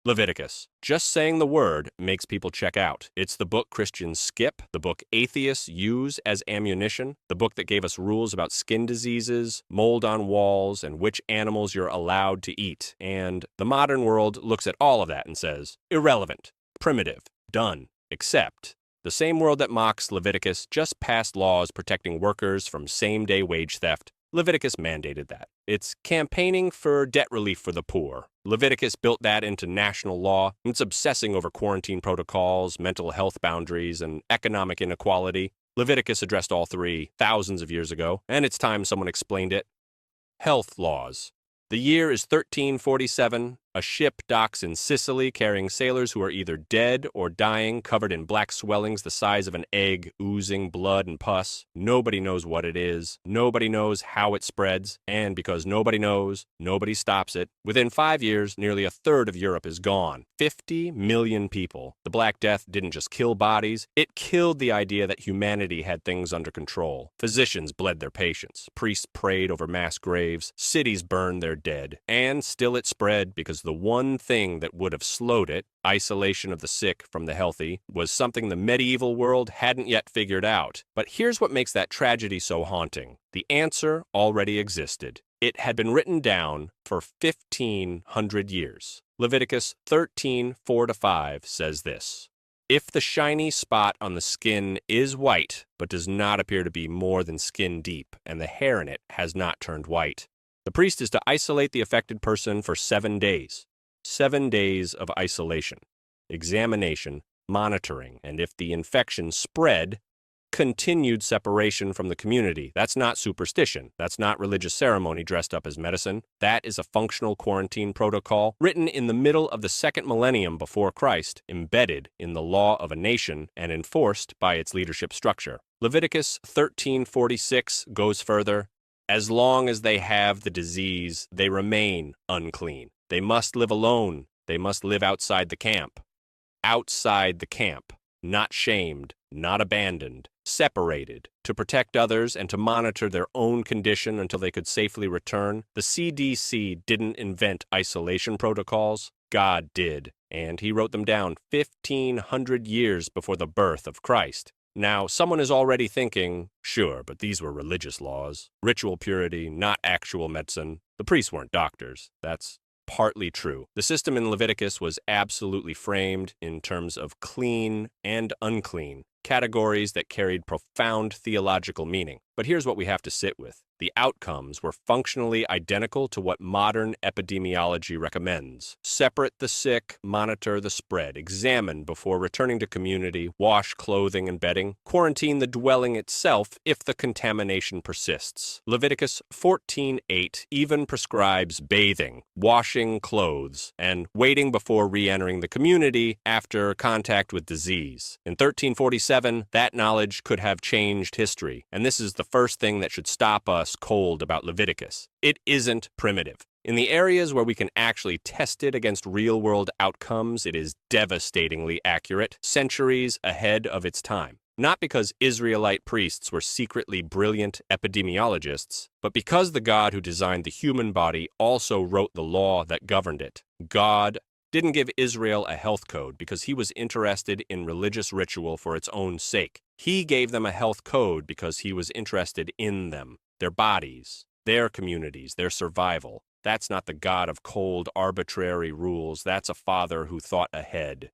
Leviticus. Just saying the word makes people check out. It's the book Christians skip, the book atheists use as ammunition, the book that gave us rules about skin diseases, mold on walls, and which animals you're allowed to eat. And the modern world looks at all of that and says, irrelevant, primitive, done, except the same world that mocks Leviticus just passed laws protecting workers from same-day wage theft. Leviticus mandated that. It's campaigning for debt relief for the poor. Leviticus built that into national law. It's obsessing over quarantine protocols, mental health boundaries, and economic inequality. Leviticus addressed all three thousands of years ago, and it's time someone explained it. Health laws. The year is 1347. A ship docks in Sicily carrying sailors who are either dead or dying, covered in black swellings the size of an egg, oozing blood and pus. Nobody knows what it is. Nobody knows how it spreads. And because nobody knows, nobody stops it. Within 5 years, nearly a third of Europe is gone. 50 million people. The Black Death didn't just kill bodies, it killed the idea that humanity had things under control. Physicians bled their patients. Priests prayed over mass graves. Cities burned their dead. And still it spread because the one thing that would have slowed it, isolation of the sick from the healthy, was something the medieval world hadn't yet figured out. But here's what makes that tragedy so haunting. The answer already existed. It had been written down for 1,500 years. Leviticus 13:4-5 says this: If the shiny spot on the skin is white, but does not appear to be more than skin deep, and the hair in it has not turned white, the priest is to isolate the affected person for 7 days. 7 days of isolation, examination, monitoring, and if the infection spread, continued separation from the community. That's not superstition. That's not religious ceremony dressed up as medicine. That is a functional quarantine protocol written in the middle of the second millennium before Christ, embedded in the law of a nation and enforced by its leadership structure. Leviticus 13:46 goes further. As long as they have the disease, they remain unclean. They must live alone. They must live outside the camp. Outside the camp. Not shamed, not abandoned, separated, to protect others and to monitor their own condition until they could safely return. The CDC didn't invent isolation protocols. God did, and he wrote them down 1,500 years before the birth of Christ. Now, someone is already thinking, sure, but these were religious laws. Ritual purity, not actual medicine. The priests weren't doctors. That's partly true. The system in Leviticus was absolutely framed in terms of clean and unclean, categories that carried profound theological meaning. But here's what we have to sit with. The outcomes were functionally identical to what modern epidemiology recommends. Separate the sick, monitor the spread, examine before returning to community, wash clothing and bedding, quarantine the dwelling itself if the contamination persists. Leviticus 14:8 even prescribes bathing, washing clothes, and waiting before re-entering the community after contact with disease. In 1347, that knowledge could have changed history, and this is the first thing that should stop us cold about Leviticus. It isn't primitive. In the areas where we can actually test it against real-world outcomes, it is devastatingly accurate, centuries ahead of its time. Not because Israelite priests were secretly brilliant epidemiologists, but because the God who designed the human body also wrote the law that governed it. God didn't give Israel a health code because he was interested in religious ritual for its own sake. He gave them a health code because he was interested in them, their bodies, their communities, their survival. That's not the God of cold, arbitrary rules. That's a father who thought ahead.